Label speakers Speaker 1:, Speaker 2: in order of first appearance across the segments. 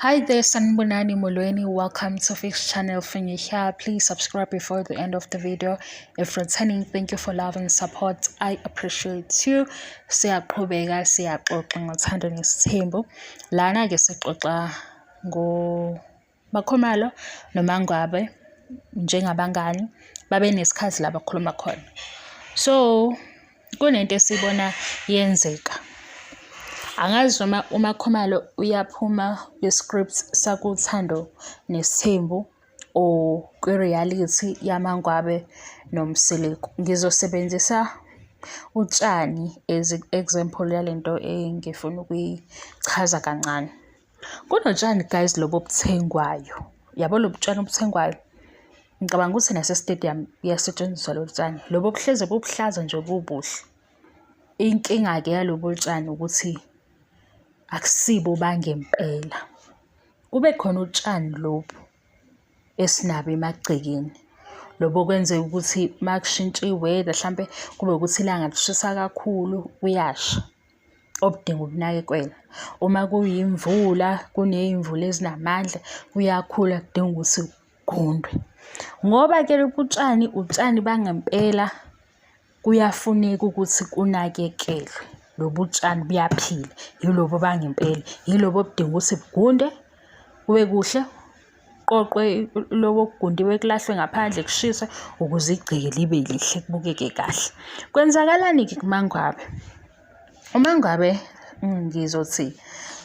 Speaker 1: Hi there, Sanbonani Molweni. Welcome to Fix Channel. When you're here, please subscribe before the end of the video. If returning, thank you for love and support. I appreciate you. Siyaqhubeka siyaxoxa ngothando nesithembu. Lana ke sixoxa ngoMakhomalo noMangwabe njengabangani babe nesikhathi la bakhuluma khona. So kunento esibona yenzeka. Angazi noma uMakhomalo uyaphuma kwi-script sakuthando nesithembu or kwi-reality yaMangwabe noMseleko. Ngizosebenzisa utshani as example yalento engifuna ukuyichaza kancane. Kunotshani guys lobo obuthengwayo. Yabo lo butshani obuthengwayo. Ngicabanga ukuthi nase-stadium iyasetshenziswa lo tshani. Lobo buhleze bubuhlaza nje bubuhle. Inkinga ke yalobo tshani ukuthi akusibo bangempela. Kube khona utshani lobu esinabo emagcekeni. Lobo kwenze ukuthi makushintsha iweather mhlambe kube ukuthi ilanga lishisa kakhulu uyasha. Obudinga ukunakekelwa. Uma kuyimvula, kunezimvula ezinamandla, kuyakhula kudinga ukuthi kugundwe. Ngoba ke utshani bangempela kuyafuneka ukuthi kunakekelwe. Lobo utshani buyaphila, yilobo bangempela, yilobo obudinga ukuthi bugunde kube kuhle, qoqwe lobo okugundiwe kulahlwe ngaphandle kushiswe ukuze igceke libe lihle kubukeke kahle. Kwenzakalani ke kuMangwabe? uMangwabe ngizothi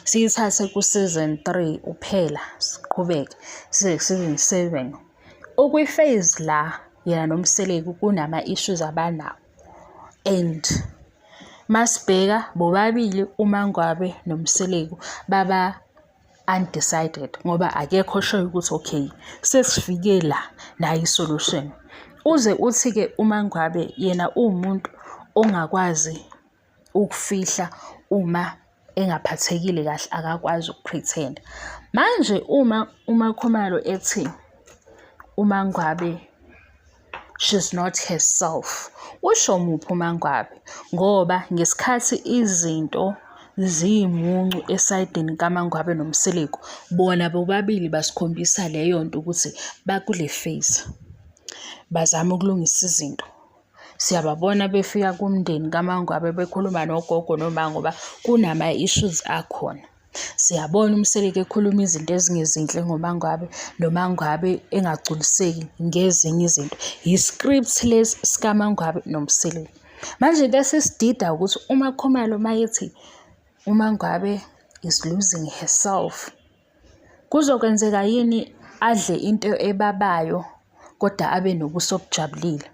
Speaker 1: siyithathe ku-season 3 uphela siqhubeke size ku-season 7. Ukwi-phase la yena noMseleko kunama issues abanawo and masibheka bobabili uMangwabe noMseleko baba undecided ngoba akekho sure ukuthi okay sesifike la nayi solution. Uze uthi ke uMangwabe yena umuntu ongakwazi ukufihla uma engaphathekile kahle, akakwazi ukupretend. Manje uma uMakhomalo ethi uMangwabe she's not herself, usho muphi uMangwabe? Ngoba ngesikhathi izinto ziyimuncu esayidini kaMangwabe noMseleko, bona bobabili basikhombisa leyo nto ukuthi bakule phase bazama ukulungisa izinto. Siyababona befika kumndeni kaMangwabe bekhuluma nogogo noma ngoba kunama issues akhona. Siyabona uMseleko ekhuluma izinto ezingezinhle ngoMangwabe noMangwabe engagculiseki ngezinye izinto. Yi-script lesi sikaMangwabe noMseleko. Manje bese sidida ukuthi uMakhomalo mayethi uMangwabe is losing herself, kuzokwenzeka yini adle into ebabayo kodwa abe nobuso obujabulile?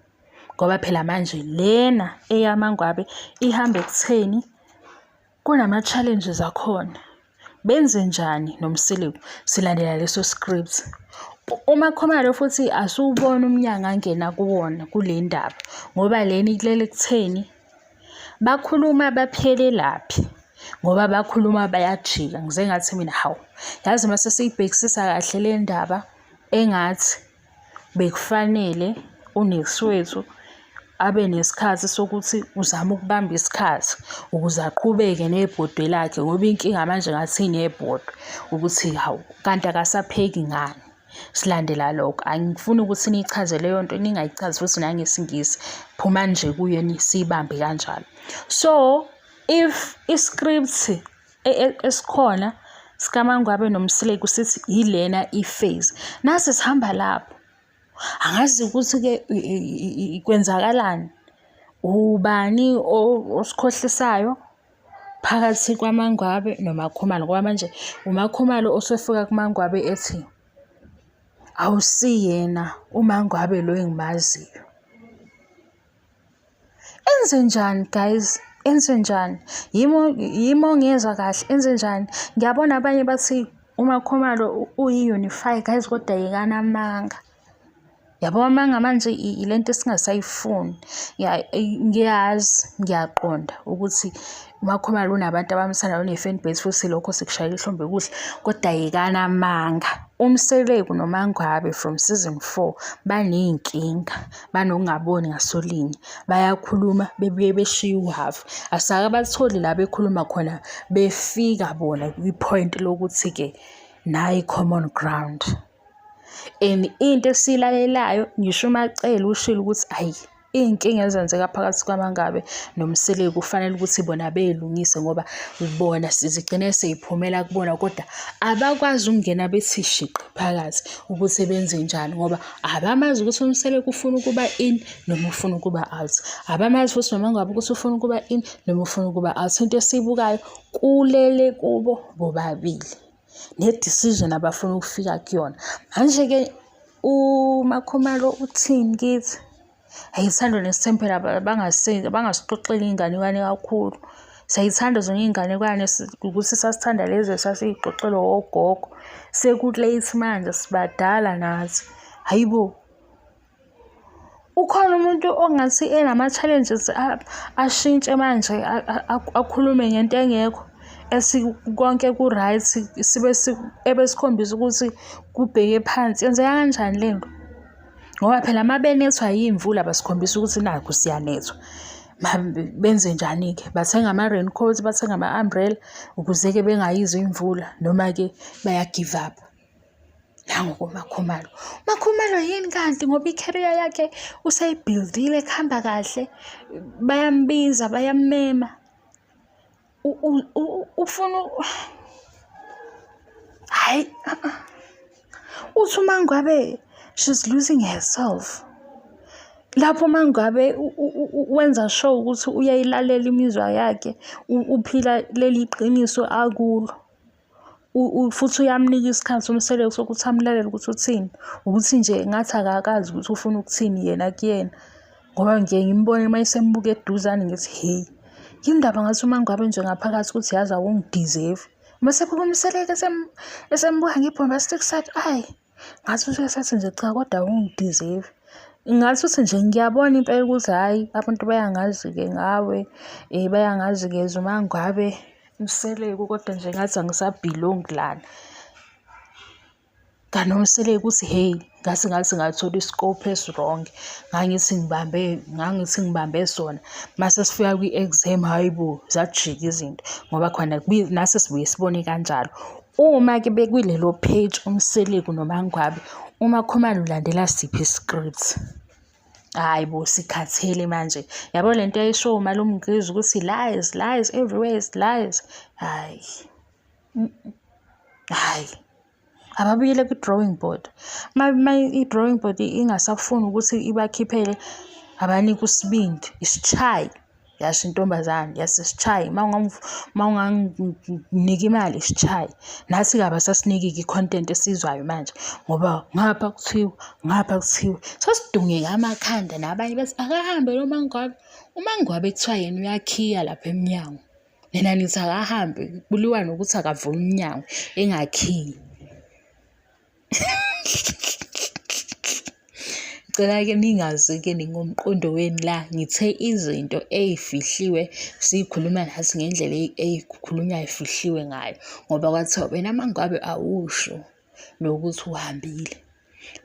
Speaker 1: Ngoba phela manje lena eyaMangwabe ihamba ekutheni kunama challenges akhona. Benze njani noMseleko? Silandela leso script. uMakhomalo futhi asubona umnyanga angena kuwona kule ndaba ngoba lena ikulele ekutheni bakhuluma baphele laphi, ngoba bakhuluma bayajika. Ngize ngathi mina hawu, yazi mase siyibhekisisa kahle le ndaba engathi bekufanele uNexwethu abe nesikhathi sokuthi uzama ukubamba isikhathi ukuze aqhubeke nebhodwe lakhe, ngoba inkinga manje ngathi inebhodwe ukuthi hawu kanti akasapheki ngani. Silandela lokho. Angifuni ukuthi nichaze leyo nto, ningayichazi futhi nangesingisi, phuma nje kuye nisibambe kanjalo. So if iscript esikhona sikaMangwabe noMseleko sithi yilena iphase, nasi sihamba lapho, angazi ukuthi ke kwenzakalani, ubani osikhohlisayo phakathi kwaMangwabe noMakhomalo. Ngoba manje uMakhomalo osefika kuMangwabe ethi awusiyena uMangwabe lo engimaziyo. Enze njani guys? Enze njani? Yimo ngezwe kahle. Enze njani? Ngiyabona abanye bathi uMakhomalo uyi-unify guys kodwa yekana amanga. Yabo amanga manje ilento esingasayifuni. Ngiyazi, ngiyaqonda ukuthi uMakhomalo unabantu abamthanda, une-fan base futhi lokho sikushayela ihlombe kuhle, kodwa yekana amanga. uMseleko noMangwabe from season 4 baney'nkinga, banokungaboni ngasolinye, bayakhuluma bebuye beshiye uhafu. Asake bathole la bekhuluma khona befika bona kwi-point lokuthi-ke nayo i-common ground. And into esilalelayo ngisho umacele ushilo ukuthi ayi iy'nkinga ezenzeka phakathi kwaMangabe noMseleki kufanele ukuthi bona bey'lungise ngoba bona sizigcine sey'phumela kubona, kodwa abakwazi ukungena bethi shiqi phakathi ukuthi benze njani ngoba abamazi ukuthi uMseleki ufuna ukuba in noma ufuna ukuba out. Abamazi futhi noMangabe ukuthi ufuna ukuba in noma ufuna ukuba out. Into esiyibukayo kulele kubo bobabili ne-decision abafuna ukufika kuyona. Manje-ke uMakhumalo uthini kithi? Ayithanda nesithempela bangasixoxeli iy'nganekwane kakhulu. Siyayithanda zona iy'nganekwane ukuthi sasithanda lezi esasiy'xoxelwa ogogo. Seku-late manje sibadala nathi. Hayibo. Ukhona umuntu ongathi enama-challenges ashintshe manje akhulume ngento engekho konke ku-right ebesikhombisa ukuthi kubheke phansi. Yenzeka kanjani le nto? Ngoba phela uma benethwa yimvula basikhombisa ukuthi nakhu siyanethwa. Benze njani-ke? Bathenga ama-raincoat, bathenga ama-umbrella ukuze-ke bengayizwa imvula noma-ke baya-give up. Nangu uMakhumalo. uMakhumalo yini kanti ngoba i-career yakhe usayibhildile kuhamba kahle, bayambiza bayamema. Ufuna hayi uthi uMangabe she's losing herself. Lapho uMangabe wenza sure ukuthi uyayilalela imizwa yakhe, uphila leli qiniso akulo. Futhi uyamnika isikhathi uMseleki sokuthi amlalele ukuthi uthini, ukuthi nje ngathi akakazi ukuthi ufuna ukuthini yena kuyena. Ngoba ngiye ngimbone uma esembuka eduzane ngithi hey, yini ndaba ngathi uMangabe nje ngaphakathi ukuthi yazi awungideserve. Mase phuka uMseleki esembuka nge-bombastic side, ayi ngathi usesathi nje cha kodwa awungideserve. Ngathi uthi nje ngiyabona impela ukuthi hayi abantu bayangazi-ke ngawe, bayangazi-ke uMangabe uMseleki, kodwa nje ngathi angisabelong lana. Kanti uMseleki uthi hey, ngathi ngathola iscope esi-wrong. Ngangithi ngibambe sona. Mase sifika kwi-exam, hayibo zajika izinto ngoba khona nase sibuye sibone kanjalo. Uma-ke bekwilelo page uMseleki noMangabe, uMakhumalo ulandela siphi i-script? Hayibo sikhathele manje. Yabo lento eyisho uMalume Mgqizi ukuthi lies everywhere is lies. Hayi. Hayi. Ababuyele ku-drawing board. I-drawing board ingasafuni ukuthi ibakhiphele abanike usibindi, isitshayi. Yasho intombazane, yasisitshayi. Uma unganginika imali isitshayi. Nathi-ke abasasinika i-content esizwayo manje ngoba ngapha kuthiwa. Sasidungeka amakhanda nabanye bethi akahambe lo Mangabe. uMangabe kuthiwa yena uyakhiya lapha emnyango. Nina nithi akahambe, kuliwa nokuthi akavula umnyango engakhiyi. Ngicela-ke ningazi-ke ngomqondo weni la ngithe izinto ey'fihliwe siyikhuluma nathi ngendlela ey'khulunywa ay'fihliwe ngayo ngoba kwathiwa wena Mangabe awusho nokuthi uhambile.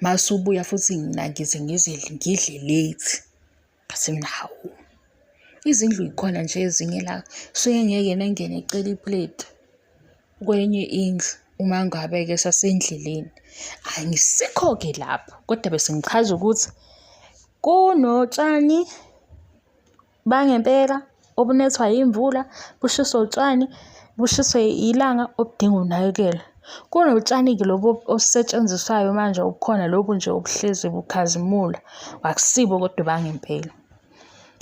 Speaker 1: Mase ubuya futhi ngize ngidle late. Bathi mina hawu izindlu yikhona nje ezinye la suke ngeke nengene ecela iplate kwenye indlu. uMangabe-ke sasendleleni angisikho-ke lapho kodwa bese ngichaza ukuthi kunotshani bangempela obunethwa yimvula, bushiswa utshani, bushiswe ilanga obudinga unakekela. Kunotshani-ke lobo osetshenziswayo manje obukhona lobu nje obuhlezi bukhazimula, akusibo kodwa bangempela.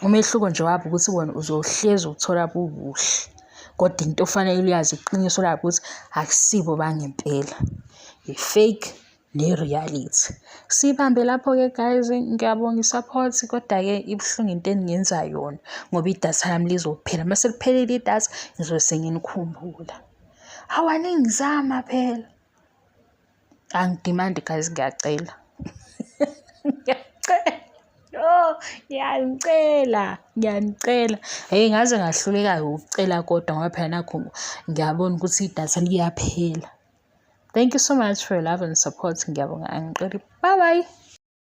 Speaker 1: Umehluko nje wabo ukuthi bona uzohlezi uthola bubuhle, kodwa into ofanele uyazi iqiniso lapho ukuthi akusibo bangempela, i-fake ne-reality. Sibambe lapho-ke guys, ngiyabonga i-support, kodwa-ke ibuhlungu into engingenza yona ngoba idatha lami lizophela. Mase liphelile idatha ngizobe senginikhumbula. Awaningizama phela. Angidimandi guys, ngiyacela. Ngiyanicela. Hey, ngaze ngahluleka ukucela kodwa ngoba phela nakho ngiyabona ukuthi idatha liyaphela. Thank you so much for your love and support. Ngiyabonga. Angiqedi. Bye bye.